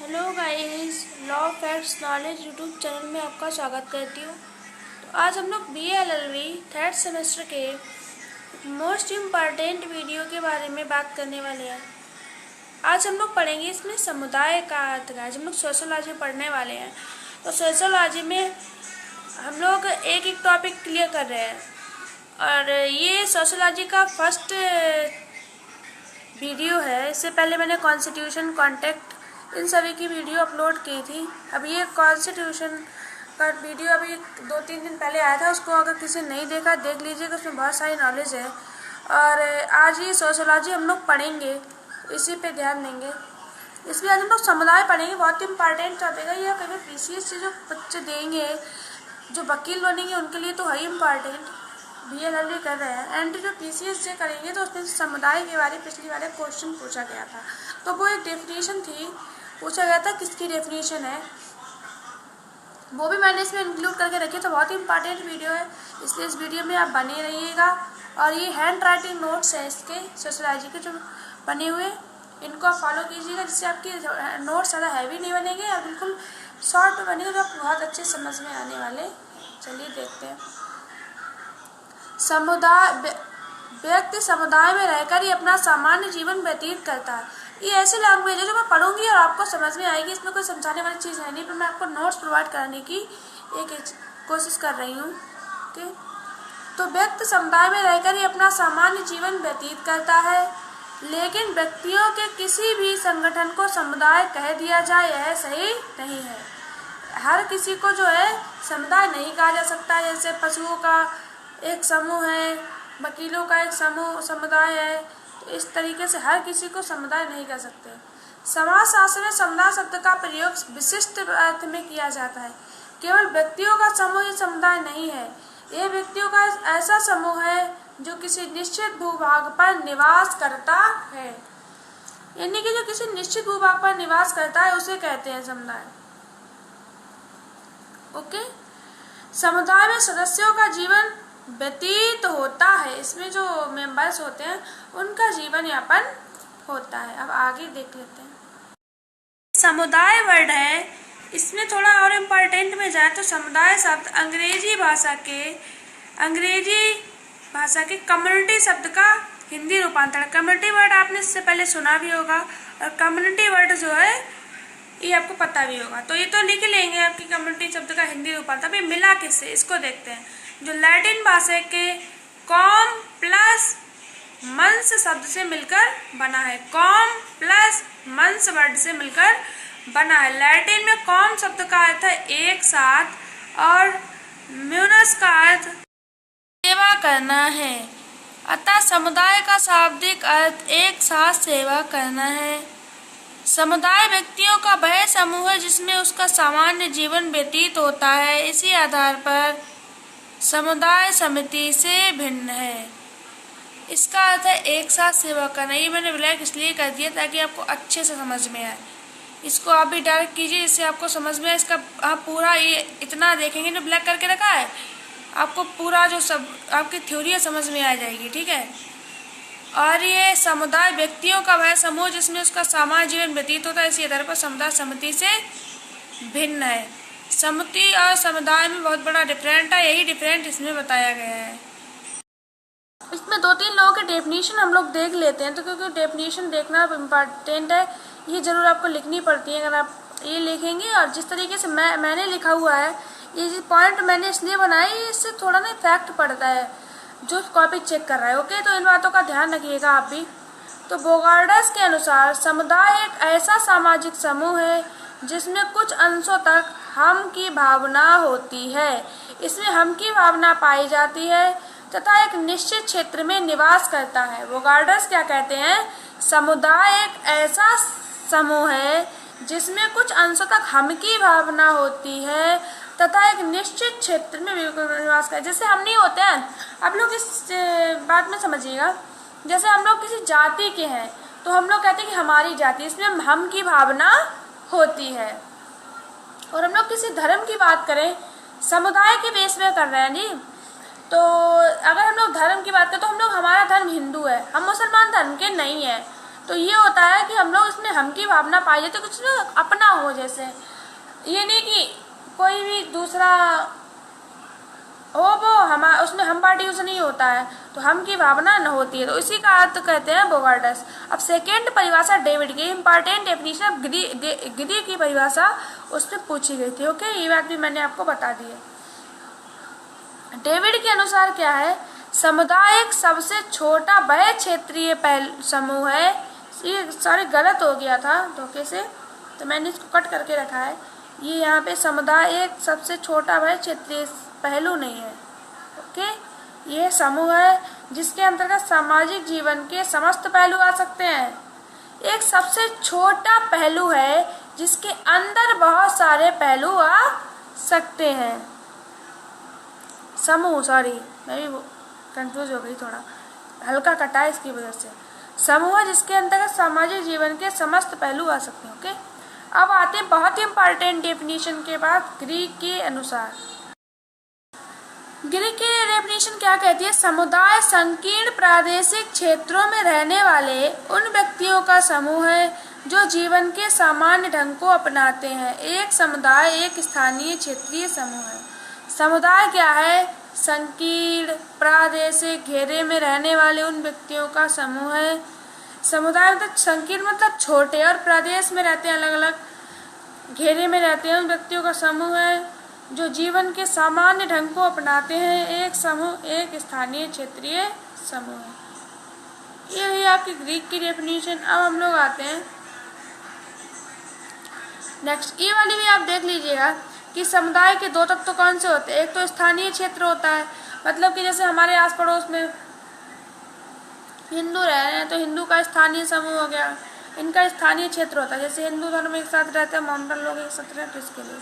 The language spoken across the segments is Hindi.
Hello guys, law facts knowledge YouTube channel में आपका स्वागत करती हूँ। तो आज हम लोग BA-LLB थर्ड सेमेस्टर के मोस्ट इम्पॉर्टेंट वीडियो के बारे में बात करने वाले हैं। आज हम लोग पढ़ेंगे इसमें समुदाय का अर्थ का। आज हम लोग सोशोलॉजी पढ़ने वाले हैं। तो सोशोलॉजी में हम लोग एक एक टॉपिक क्लियर कर रहे हैं और ये सोशोलॉजी का फर्स्ट वीडियो है। इससे पहले मैंने कॉन्स्टिट्यूशन, कॉन्टेक्ट इन सभी की वीडियो अपलोड की थी। अब ये कॉन्स्टिट्यूशन का वीडियो अभी 2-3 दिन पहले आया था, उसको अगर किसी ने नहीं देखा देख लीजिएगा, उसमें बहुत सारी नॉलेज है। और आज ये सोशोलॉजी हम लोग पढ़ेंगे, इसी पे ध्यान देंगे। इसमें आज हम लोग समुदाय पढ़ेंगे, बहुत इंपॉर्टेंट टॉपिक है। ये कभी PCS से जो बच्चे देंगे, जो वकील बनेंगे, उनके लिए तो है इम्पॉर्टेंट। BA-LLB कर रहे हैं एंड जो PCS से करेंगे तो उसमें समुदाय के बारे पिछली बार क्वेश्चन पूछा गया था। तो वो एक डेफिनेशन थी, पूछा गया था किसकी डेफिनेशन है, वो भी मैंने इसमें इंक्लूड करके रखी। तो बहुत ही इंपॉर्टेंट वीडियो है, इसलिए इस वीडियो में आप बने रहिएगा। और ये हैंड राइटिंग नोट्स हैं इसके सोशोलॉजी के जो बने हुए, इनको आप फॉलो कीजिएगा, जिससे आपके नोट्स ज़्यादा हैवी नहीं बनेंगे और बिल्कुल शॉर्ट में बनेंगे, जो आपको बहुत अच्छे समझ में आने वाले। चलिए देखते हैं। समुदाय व्यक्ति समुदाय में रहकर ही अपना सामान्य जीवन व्यतीत करता है। ये ऐसी लैंग्वेज है जो मैं पढ़ूंगी और आपको समझ में आएगी। इसमें कोई समझाने वाली चीज़ है नहीं, पर मैं आपको नोट्स प्रोवाइड कराने की एक कोशिश कर रही हूँ। ठीक, तो व्यक्ति समुदाय में रहकर ही अपना सामान्य जीवन व्यतीत करता है, लेकिन व्यक्तियों के किसी भी संगठन को समुदाय कह दिया जाए यह सही नहीं है। हर किसी को जो है समुदाय नहीं कहा जा सकता। जैसे पशुओं का एक समूह है, वकीलों का एक समुदाय है, तो इस तरीके से हर किसी को समुदाय नहीं कह सकते। समाजशास्त्र में समुदाय शब्द का प्रयोग विशिष्ट अर्थ में किया जाता है। केवल व्यक्तियों का समूह ही समुदाय नहीं है, यह व्यक्तियों का ऐसा समूह है जो किसी निश्चित भूभाग पर निवास करता है। यानी कि जो किसी निश्चित भूभाग पर निवास करता है उसे कहते हैं समुदाय। ओके, समुदाय में सदस्यों का जीवन व्यतीत होता है। इसमें जो मेंबर्स होते हैं उनका जीवन यापन होता है। अब आगे देख लेते हैं। समुदाय वर्ड है, इसमें थोड़ा और इम्पोर्टेंट में जाए तो समुदाय शब्द अंग्रेजी भाषा के कम्युनिटी शब्द का हिंदी रूपांतरण। कम्युनिटी वर्ड आपने इससे पहले सुना भी होगा, और कम्युनिटी वर्ड जो है ये आपको पता भी होगा, तो ये तो लिख लेंगे आपकी कम्युनिटी शब्द का हिंदी रूपांतरण। अभी मिला किससे, इसको देखते हैं। जो लैटिन भाषा के कॉम प्लस मंस शब्द से मिलकर बना है। कॉम प्लस मंस वर्ड से मिलकर बना है। लैटिन में कॉम शब्द का अर्थ है एक साथ, और म्यूनस का अर्थ सेवा करना है। अतः समुदाय का शाब्दिक अर्थ एक साथ सेवा करना है। समुदाय व्यक्तियों का वह समूह है जिसमें उसका सामान्य जीवन व्यतीत होता है। इसी आधार पर समुदाय समिति से भिन्न है। इसका अर्थ है एक साथ सेवा करना। ये मैंने ब्लैक इसलिए कर दिया ताकि आपको अच्छे से समझ में आए। इसको आप भी डार्क कीजिए जिससे आपको समझ में आए। इसका आप पूरा ये इतना देखेंगे जो ब्लैक करके रखा है, आपको पूरा जो सब आपकी थ्योरी है समझ में आ जाएगी। ठीक है। और ये समुदाय व्यक्तियों का वह समूह जिसमें उसका सामान्य जीवन व्यतीत होता है। इसी आधार पर समुदाय समिति से भिन्न है। समिति और समुदाय में बहुत बड़ा डिफरेंट है, यही डिफरेंट इसमें बताया गया है। इसमें 2-3 लोगों के डेफिनेशन हम लोग देख लेते हैं, तो क्योंकि डेफिनेशन देखना इम्पॉर्टेंट है, ये जरूर आपको लिखनी पड़ती है। अगर आप ये लिखेंगे और जिस तरीके से मैंने लिखा हुआ है, ये पॉइंट मैंने इसलिए बनाए, इससे थोड़ा ना इफेक्ट पड़ता है जो कॉपी चेक कर रहा है। ओके, तो इन बातों का ध्यान रखिएगा आप भी। तो बोगार्डस के अनुसार समुदाय एक ऐसा सामाजिक समूह है जिसमें कुछ अंशों तक हम की भावना होती है। इसमें हम की भावना पाई जाती है तथा एक निश्चित क्षेत्र में निवास करता है। बोगार्डस क्या कहते हैं, समुदाय एक ऐसा समूह है जिसमें कुछ अंशों तक हम की भावना होती है तथा एक निश्चित क्षेत्र में निवास करता है। जैसे हम नहीं होते हैं, आप लोग इस बात में समझिएगा, जैसे हम लोग किसी जाति के हैं तो हम लोग कहते हैं कि हमारी जाति, इसमें हम की भावना होती है। और हम लोग किसी धर्म की बात करें, समुदाय के बेस में कर रहे हैं जी, तो अगर हम लोग धर्म की बात करें तो हम लोग, हमारा धर्म हिंदू है, हम मुसलमान धर्म के नहीं है। तो ये होता है कि हम लोग इसमें हम की भावना पाई जाती है, कुछ ना अपना हो, जैसे ये नहीं कि कोई भी दूसरा हो वो उसमें हम पार्टी यूज नहीं होता है, तो हम की भावना न होती है, तो इसी का अर्थ कहते हैं बोगार्डस। अब सेकेंड परिभाषा डेविड की, इम्पॉर्टेंट डेफिनेशन ऑफ गिरी की परिभाषा उसमें पूछी गई थी। ओके, ये बात भी मैंने आपको बता दी है। डेविड के अनुसार क्या है, समुदाय एक सबसे छोटा वह क्षेत्रीय समूह है। ये सारे गलत हो गया था धोखे से, तो मैंने इसको कट करके रखा है। ये यहाँ पे समुदाय एक सबसे छोटा वह क्षेत्रीय पहलू नहीं है। ओके, ये समूह है जिसके अंतर्गत सामाजिक जीवन के समस्त पहलू आ सकते हैं। एक सबसे छोटा पहलू है जिसके अंदर बहुत सारे पहलू आ सकते हैं। समूह, सॉरी मैं भी कंफ्यूज हो गई, थोड़ा हल्का कटा है इसकी वजह से। समूह जिसके अंतर्गत सामाजिक जीवन के समस्त पहलू आ सकते हैं। ओके, अब आते हैं बहुत ही इंपॉर्टेंट डेफिनेशन के बाद ग्रीक के अनुसार। ग्रीक की डेफिनेशन क्या कहती है, समुदाय संकीर्ण प्रादेशिक क्षेत्रों में रहने वाले उन व्यक्तियों का समूह है जो जीवन के सामान्य ढंग को अपनाते हैं। एक समुदाय एक स्थानीय क्षेत्रीय समूह है। समुदाय क्या है, संकीर्ण प्रादेशिक घेरे में रहने वाले उन व्यक्तियों का समूह है। समुदाय मतलब संकीर्ण मतलब छोटे, और प्रदेश में रहते हैं अलग अलग घेरे में रहते हैं उन व्यक्तियों का समूह है जो जीवन के सामान्य ढंग को अपनाते हैं। एक समूह एक स्थानीय क्षेत्रीय समूह है। ये है आपकी ग्रीक की डेफिनेशन। अब हम लोग आते हैं नेक्स्ट, ये वाली भी आप देख लीजिएगा कि समुदाय के दो तत्व कौन से होते हैं। एक तो स्थानीय क्षेत्र होता है, मतलब कि जैसे हमारे आस पड़ोस में हिंदू रह रहे हैं तो हिंदू का स्थानीय समूह हो गया, इनका स्थानीय क्षेत्र होता है। जैसे हिंदू धर्म एक साथ रहते हैं, मोहम्मदन लोग एक साथ रहते हैं, इसके लिए।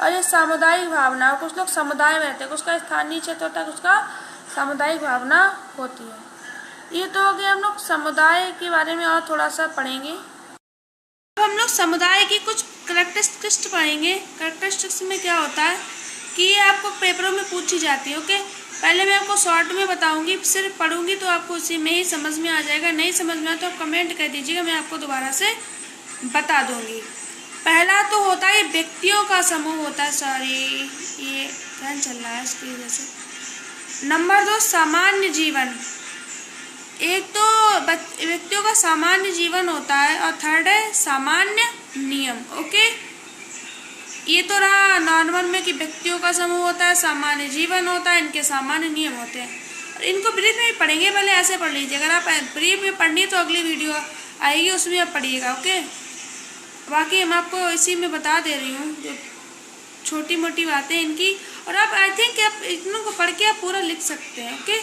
और ये सामुदायिक भावना, कुछ लोग समुदाय में रहते हैं, कुछ का स्थानीय क्षेत्र होता है, कुछ का सामुदायिक भावना होती है। ये तो हो गया हम लोग समुदाय के बारे में, और थोड़ा सा पढ़ेंगे। अब हम लोग समुदाय की कुछ कैरेक्टरिस्टिक्स पढ़ेंगे। कैरेक्टरिस्टिक्स में क्या होता है कि ये आपको पेपरों में पूछी जाती है। ओके, पहले मैं आपको शॉर्ट में बताऊंगी, सिर्फ पढ़ूंगी तो आपको उसी में ही समझ में आ जाएगा। नहीं समझ में आए तो आप कमेंट कर दीजिएगा, मैं आपको दोबारा से बता दूंगी। पहला तो होता है व्यक्तियों का समूह होता है, सॉरी ये फैन चल रहा है इसकी वजह से। नंबर 2 सामान्य जीवन, एक तो व्यक्तियों का सामान्य जीवन होता है, और थर्ड है सामान्य नियम। ओके, ये तो रहा नॉर्मल में कि व्यक्तियों का समूह होता है, सामान्य जीवन होता है, इनके सामान्य नियम होते हैं। और इनको ब्रीफ में भी पढ़ेंगे, पहले ऐसे पढ़ लीजिए। अगर आप ब्रीफ में पढ़नी तो अगली वीडियो आएगी उसमें आप पढ़िएगा। ओके, बाकी हम आपको इसी में बता दे रही हूँ जो छोटी मोटी बातें इनकी, और आप आई थिंक आप इनको पढ़ के आप पूरा लिख सकते हैं। ओके,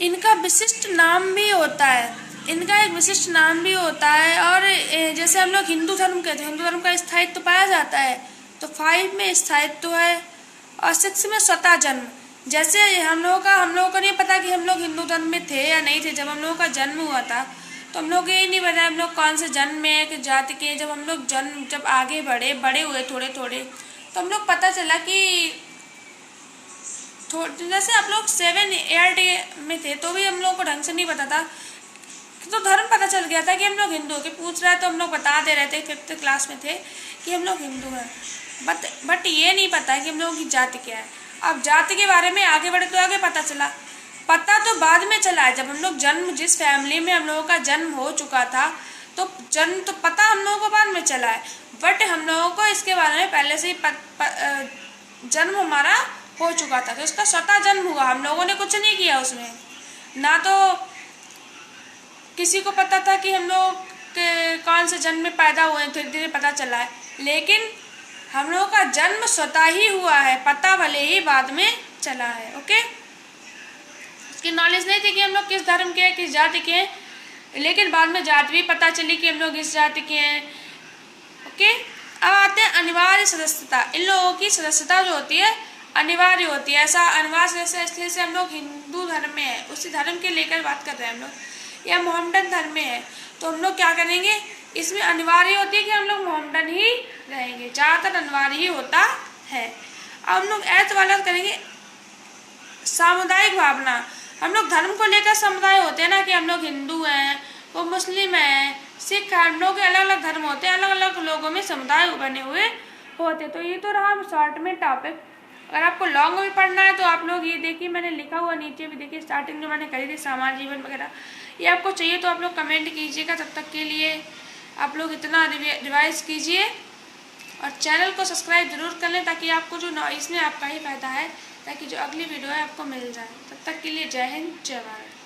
इनका विशिष्ट नाम भी होता है, इनका एक विशिष्ट नाम भी होता है। और जैसे हम लोग हिंदू धर्म कहते हैं, हिंदू धर्म का स्थायित्व पाया जाता है, तो 5 में स्थायित्व है, और 6 में स्वतः जन्म। जैसे हम लोगों को नहीं पता कि हम लोग हिंदू धर्म में थे या नहीं थे। जब हम लोगों का जन्म हुआ था तो हम लोग ये नहीं पता हम लोग कौन से जन्म में कि जाति के। जब हम लोग जब आगे बड़े हुए थोड़े थोड़े, तो हम लोग पता चला कि जैसे आप लोग 7-8 में थे तो भी हम लोग को ढंग से नहीं पता था, तो धर्म पता चल गया था कि हम लोग हिंदू के पूछ रहे हैं तो हम लोग बता दे रहे थे 5th क्लास में थे कि हम लोग हिंदू हैं। बट ये नहीं पता है कि हम लोगों की जाति क्या है। अब जाति के बारे में आगे बढ़े तो आगे पता चला, पता तो बाद में चला है। जब हम लोग जिस फैमिली में हम लोगों का जन्म हो चुका था तो जन्म तो पता हम लोगों को बाद में चला है, बट हम लोगों को इसके बारे में पहले से ही जन्म हमारा हो चुका था, तो इसका स्वतः जन्म हुआ। हम लोगों ने कुछ नहीं किया उसमें, ना तो किसी को पता था कि हम लोग कौन से जन्म में पैदा हुए, धीरे धीरे पता चला है। लेकिन हम लोगों का जन्म स्वतः ही हुआ है, पता भले ही बाद में चला है। ओके, इसकी नॉलेज नहीं थी कि हम लोग किस धर्म के हैं, किस जाति के हैं, लेकिन बाद में जाति भी पता चली कि हम लोग इस जाति के हैं। ओके, अब आते हैं अनिवार्य सदस्यता। इन लोगों की सदस्यता जो होती है अनिवार्य होती है। ऐसा अनिवार्य सदस्य इसलिए से हम लोग हिंदू धर्म में है, उसी धर्म के लेकर बात कर रहे हैं हम लोग, या मोहम्मदन धर्म में है तो हम लोग क्या करेंगे, इसमें अनिवार्य होती है कि हम लोग मोहम्मदन ही रहेंगे, ज़्यादातर अनिवार्य ही होता है। अब हम लोग ऐत वाला करेंगे सामुदायिक भावना। हम लोग धर्म को लेकर समुदाय होते हैं ना, कि हम लोग हिंदू हैं, वो मुस्लिम हैं, सिख है, हम लोग के अलग अलग धर्म होते हैं, अलग अलग लोगों में समुदाय बने हुए होते। तो ये तो रहा शॉर्ट में टॉपिक। अगर आपको लॉन्ग में पढ़ना है तो आप लोग ये देखिए, मैंने लिखा हुआ नीचे भी देखिए, स्टार्टिंग जो मैंने करी थी समाज जीवन वगैरह, ये आपको चाहिए तो आप लोग कमेंट कीजिएगा। तब तक के लिए आप लोग इतना रिवाइज कीजिए और चैनल को सब्सक्राइब जरूर कर लें, ताकि आपको जो इसमें आपका ही फायदा है, ताकि जो अगली वीडियो है आपको मिल जाए। तब तक के लिए जय हिंद, जय भारत।